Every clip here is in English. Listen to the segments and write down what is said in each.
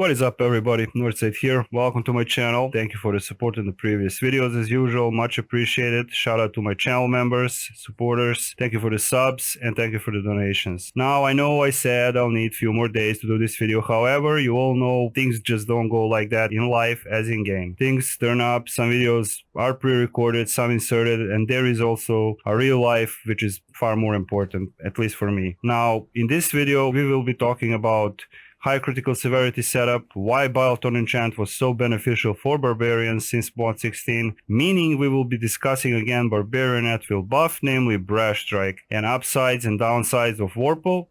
What is up, everybody? Northside here. Welcome to my channel. Thank you for the support in the previous videos as usual. Much appreciated. Shout out to my channel members, supporters. Thank you for the subs and thank you for the donations. Now, I know I said I'll need a few more days to do this video. However, you all know things just don't go like that in life as in game. Things turn up, some videos are pre-recorded, some inserted, and there is also a real life which is far more important, at least for me. Now, in this video, we will be talking about high critical severity setup, why Bilethorn enchant was so beneficial for barbarians since mod 16, meaning we will be discussing again barbarian at-will buff, namely Brash Strike, and upsides and downsides of Vorpal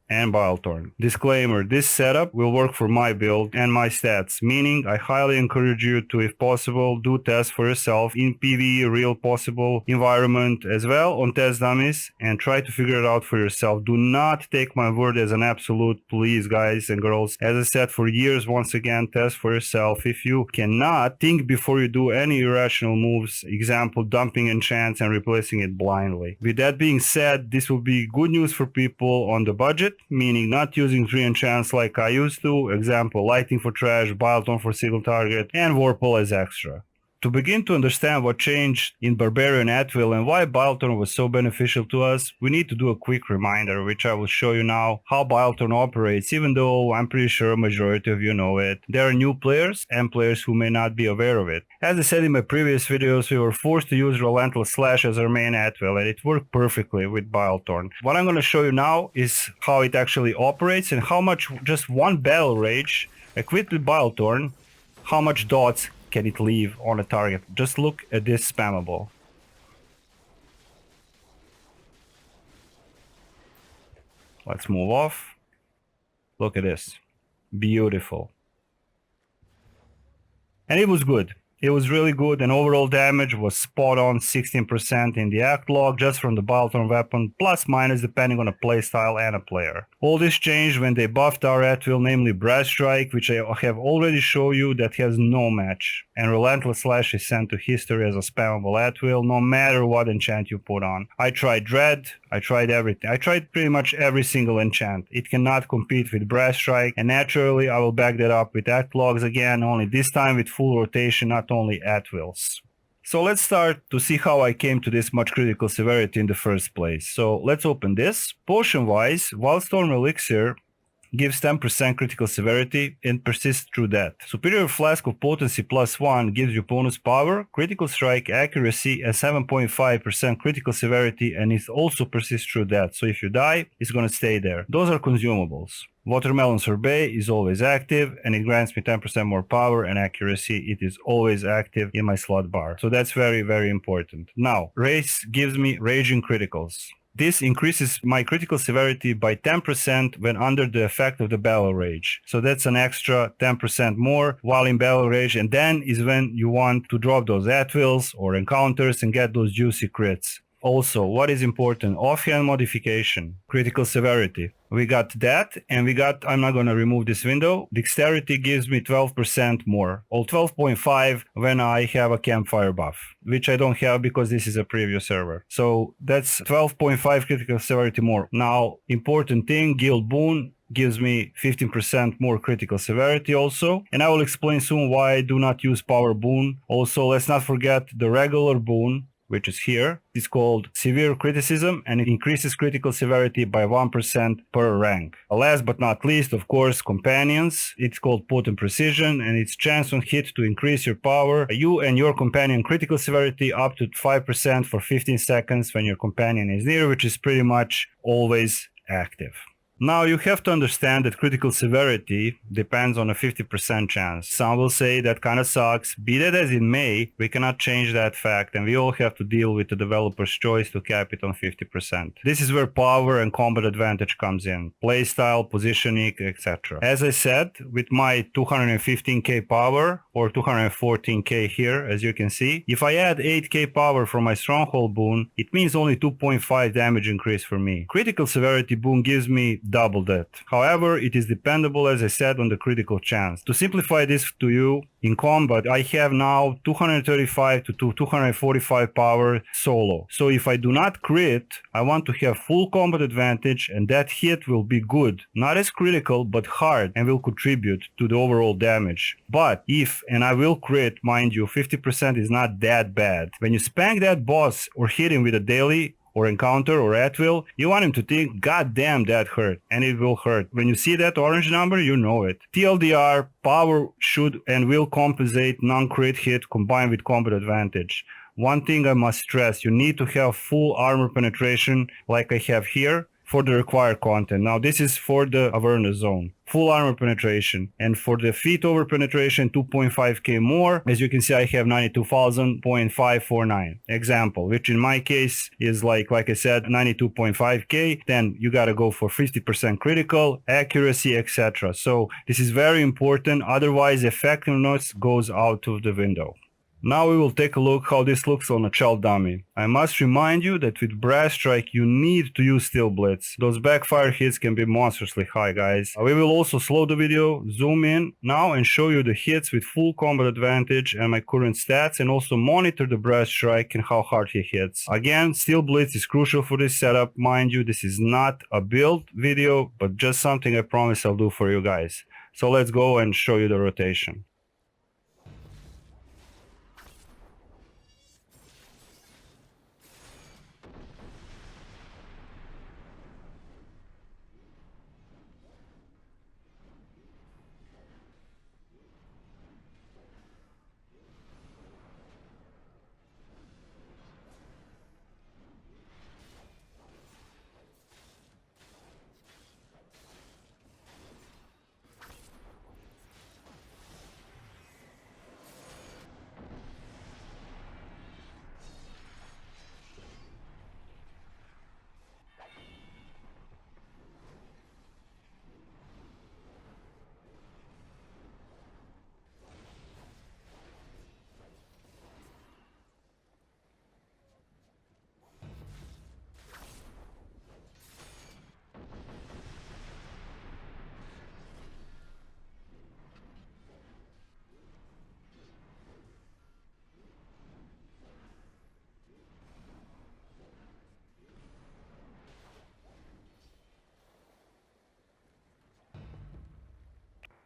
and Bilethorn. Disclaimer, this setup will work for my build and my stats, meaning I highly encourage you to, if possible, do tests for yourself in PvE, real possible environment as well on test dummies, and try to figure it out for yourself. Do not take my word as an absolute, please, guys and girls. As I said for years, once again, test for yourself. If you cannot, think before you do any irrational moves, example, dumping enchants and replacing it blindly. With that being said, this will be good news for people on the budget, meaning not using 3 enchants like I used to, example, lighting for trash, Bilethorn for single target, and Vorpal as extra. To begin to understand what changed in Barbarian at-will and why Bilethorn was so beneficial to us, we need to do a quick reminder, which I will show you now, how Bilethorn operates, even though I'm pretty sure a majority of you know it. There are new players and players who may not be aware of it. As I said in my previous videos, we were forced to use Relentless Slash as our main at-will, and it worked perfectly with Bilethorn. What I'm going to show you now is how it actually operates and how much just one battle rage, equipped with Bilethorn, how much dots can it leave on a target. Just look at this spammable. Let's move off. Look at this. Beautiful. And it was good. It was really good, and overall damage was spot on, 16% in the act log just from the Bilethorn weapon, plus minus depending on a playstyle and a player. All this changed when they buffed our at-will, namely Brash Strike, which I have already shown you that has no match. And Relentless Slash is sent to history as a spammable at-will, no matter what enchant you put on. I tried Dread, I tried everything. I tried pretty much every single enchant. It cannot compete with Brash Strike, and naturally I will back that up with act logs again, only this time with full rotation, not only at-wills. So let's start to see how I came to this much critical severity in the first place. So let's open this. Potion-wise, Wildstorm Elixir gives 10% critical severity and persists through that. Superior Flask of Potency +1 gives you bonus power, critical strike, accuracy, and 7.5% critical severity, and it also persists through that. So if you die, it's gonna stay there. Those are consumables. Watermelon Sorbet is always active, and it grants me 10% more power and accuracy. It is always active in my slot bar. So that's very, very important. Now, Race gives me Raging Criticals. This increases my critical severity by 10% when under the effect of the Battle Rage. So that's an extra 10% more while in Battle Rage, and then is when you want to drop those at-wills or encounters and get those juicy crits. Also, what is important? Offhand modification, critical severity. We got that, and we got, I'm not going to remove this window, Dexterity gives me 12% more, or 12.5 when I have a campfire buff, which I don't have because this is a previous server. So that's 12.5 critical severity more. Now, important thing, Guild Boon gives me 15% more critical severity also, and I will explain soon why I do not use Power Boon. Also, let's not forget the regular boon, which is here. It's called Severe Criticism, and it increases critical severity by 1% per rank. Last but not least, of course, Companions. It's called Potent Precision, and it's chance on hit to increase your power, you and your companion critical severity up to 5% for 15 seconds when your companion is near, which is pretty much always active. Now, you have to understand that critical severity depends on a 50% chance. Some will say that kind of sucks. Be that as it may, we cannot change that fact, and we all have to deal with the developer's choice to cap it on 50%. This is where power and combat advantage comes in, playstyle, positioning, etc. As I said, with my 215k power, or 214k here, as you can see, if I add 8k power from my Stronghold boon, it means only 2.5 damage increase for me. Critical severity boon gives me doubled it. However, it is dependable, as I said, on the critical chance. To simplify this to you, in combat, I have now 235 to 245 power solo. So if I do not crit, I want to have full combat advantage, and that hit will be good. Not as critical, but hard, and will contribute to the overall damage. But if, and I will crit, mind you, 50% is not that bad. When you spank that boss or hit him with a daily, or encounter or at will, you want him to think, God damn, that hurt, and it will hurt. When you see that orange number, you know it. TLDR, power should and will compensate non-crit hit combined with combat advantage. One thing I must stress, you need to have full armor penetration like I have here for the required content. Now this is for the avernus zone. Full armor penetration, and for the feet over penetration 2.5k more. As you can see, I have 92,000.549 example, which in my case is like I said, 92.5k. Then you gotta go for 50% critical accuracy, etc. So this is very important, otherwise effectiveness goes out of the window. Now we will take a look how this looks on a child dummy. I must remind you that with Brash Strike you need to use Steel Blitz. Those backfire hits can be monstrously high, guys. We will also slow the video, zoom in now and show you the hits with full combat advantage and my current stats, and also monitor the Brash Strike and how hard he hits. Again, Steel Blitz is crucial for this setup. Mind you, this is not a build video, but just something I promise I'll do for you guys. So let's go and show you the rotation.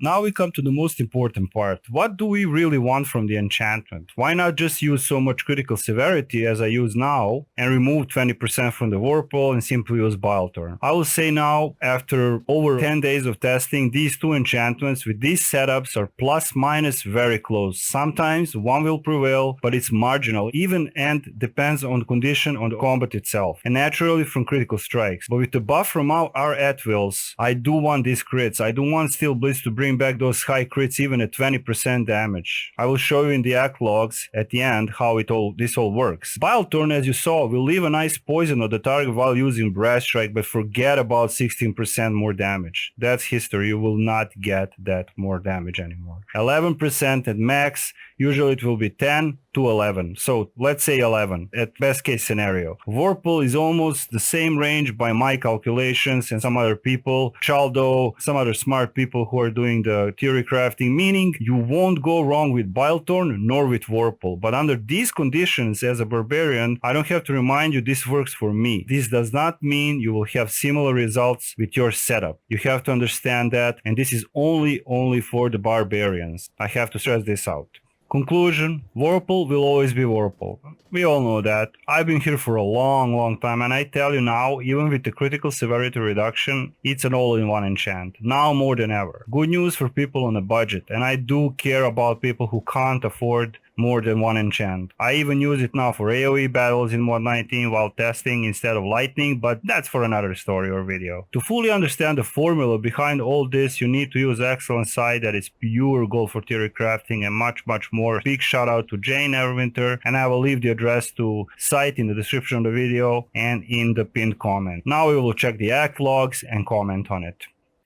Now we come to the most important part. What do we really want from the enchantment? Why not just use so much critical severity as I use now and remove 20% from the Vorpal and simply use Bilethorn? I will say now, after over 10 days of testing, these two enchantments with these setups are plus minus very close. Sometimes one will prevail, but it's marginal, even and depends on the condition on the combat itself, and naturally from critical strikes. But with the buff from our at-wills, I do want these crits. I do want Steel Blitz to bring back those high crits even at 20% damage. I will show you in the act logs at the end how this all works. Bilethorn, as you saw, will leave a nice poison on the target while using Brash Strike, but forget about 16% more damage. That's history. You will not get that more damage anymore. 11% at max. Usually it will be 10 to 11. So let's say 11 at best case scenario. Vorpal is almost the same range by my calculations and some other people, Chaldo, some other smart people who are doing the theory crafting, meaning you won't go wrong with Bilethorn nor with Vorpal. But under these conditions, as a barbarian, I don't have to remind you this works for me. This does not mean you will have similar results with your setup. You have to understand that, and this is only for the barbarians. I have to stress this out. Conclusion, Vorpal will always be Vorpal. We all know that. I've been here for a long time, and I tell you now, even with the critical severity reduction, it's an all-in-one enchant. Now more than ever. Good news for people on a budget, and I do care about people who can't afford more than one enchant. I even use it now for AoE battles in mod 19 while testing instead of lightning, but that's for another story or video. To fully understand the formula behind all this, you need to use excellent site that is pure gold for theory crafting and much more. Big shout out to Jane Neverwinter, and I will leave the address to site in the description of the video and in the pinned comment. Now we will check the act logs and comment on it.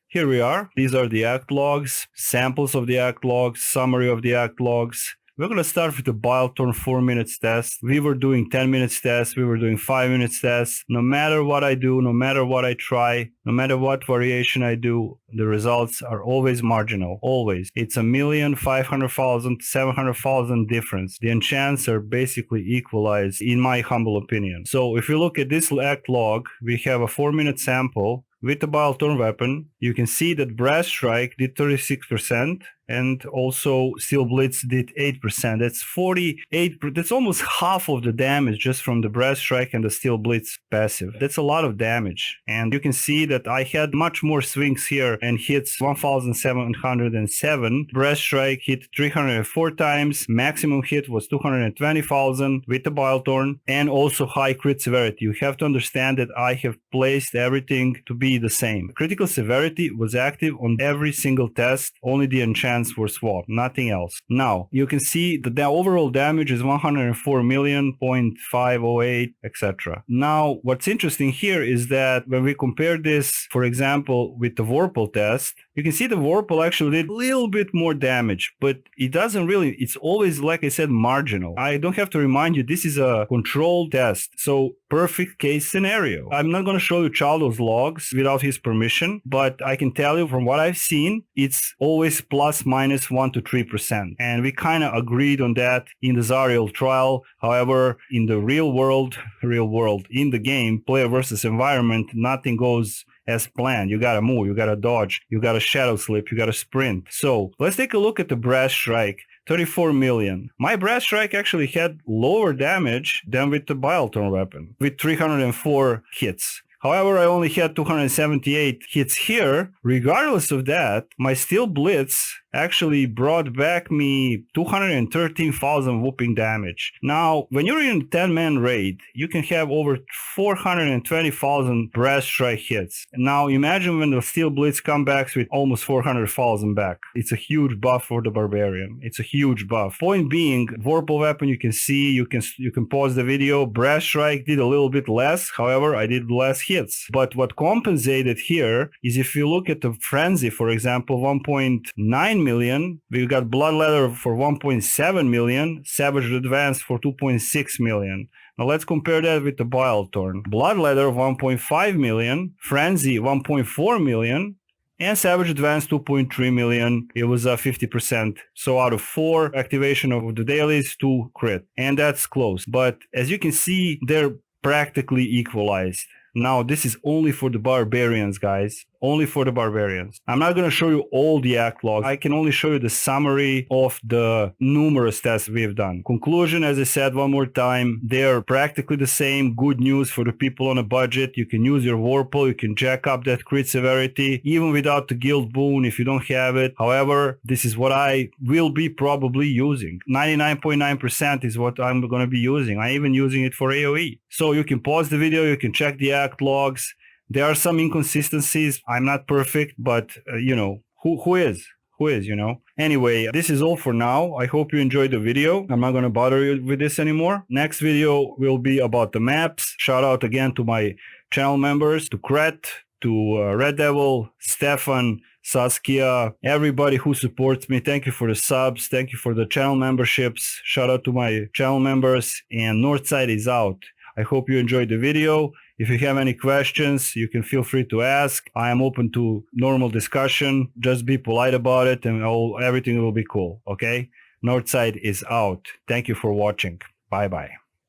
Here we are. These are the act logs, samples of the act logs, summary of the act logs. We're going to start with the Bilethorn 4 minutes test. We were doing 10 minutes test. We were doing 5 minutes test. No matter what I do, no matter what I try, no matter what variation I do, the results are always marginal. Always. It's 1,500,000, 700,000 difference. The enchants are basically equalized in my humble opinion. So if you look at this act log, we have a 4-minute sample with the Bilethorn weapon. You can see that Brash Strike did 36%. And also Steel Blitz did 8%. That's 48. That's almost half of the damage just from the Brash Strike and the Steel Blitz passive. That's a lot of damage. And you can see that I had much more swings here and hits 1,707. Brash Strike hit 304 times. Maximum hit was 220,000 with the Bilethorn, and also high crit severity. You have to understand that I have placed everything to be the same. Critical severity was active on every single test. Only the enchant were swapped, nothing else. Now, you can see that the overall damage is 104 million, 0.508, etc. Now, what's interesting here is that when we compare this, for example, with the Vorpal test, you can see the Vorpal actually did a little bit more damage, but it doesn't really, it's always, like I said, marginal. I don't have to remind you, this is a controlled test, so perfect case scenario. I'm not going to show you Chaldo's logs without his permission, but I can tell you from what I've seen, it's always plus minus 1 to 3%. And we kind of agreed on that in the Zariel trial. However, in the real world, in the game, player versus environment, nothing goes as planned. You gotta move, you gotta dodge, you gotta shadow slip, you gotta sprint. So let's take a look at the Brash Strike. 34 million. My Brash Strike actually had lower damage than with the Bilethorn weapon, with 304 hits. However, I only had 278 hits here. Regardless of that, my Steel Blitz actually brought back me 213,000 whooping damage. Now, when you're in a 10-man raid, you can have over 420,000 Brash Strike hits. Now, imagine when the Steel Blitz comes back with almost 400,000 back. It's a huge buff for the Barbarian. It's a huge buff. Point being, Vorpal weapon, you can see, you can pause the video. Brash Strike did a little bit less. However, I did less hits. But what compensated here is if you look at the Frenzy, for example, 1.9 million, we got Bloodletter for 1.7 million, Savage Advance for 2.6 million. Now let's compare that with the Bilethorn. Bloodletter 1.5 million, Frenzy 1.4 million, and Savage Advance 2.3 million. It was 50%. So out of 4 activation of the dailies, 2 crit. And that's close. But as you can see, they're practically equalized. Now, this is only for the Barbarians, guys. Only for the Barbarians. I'm not going to show you all the act logs. I can only show you the summary of the numerous tests we've done. Conclusion, as I said one more time, they're practically the same. Good news for the people on a budget. You can use your Vorpal. You can jack up that crit severity, even without the guild boon if you don't have it. However, this is what I will be probably using. 99.9% is what I'm going to be using. I'm even using it for AoE. So you can pause the video. You can check the act logs. There are some inconsistencies. I'm not perfect, but you know, who is, you know? Anyway, this is all for now. I hope you enjoyed the video. I'm not going to bother you with this anymore. Next video will be about the maps. Shout out again to my channel members, to Kret, to Red Devil, Stefan, Saskia, everybody who supports me. Thank you for the subs. Thank you for the channel memberships. Shout out to my channel members, and Northside is out. I hope you enjoyed the video. If you have any questions, you can feel free to ask. I am open to normal discussion. Just be polite about it and everything will be cool, okay? Northside is out. Thank you for watching. Bye-bye.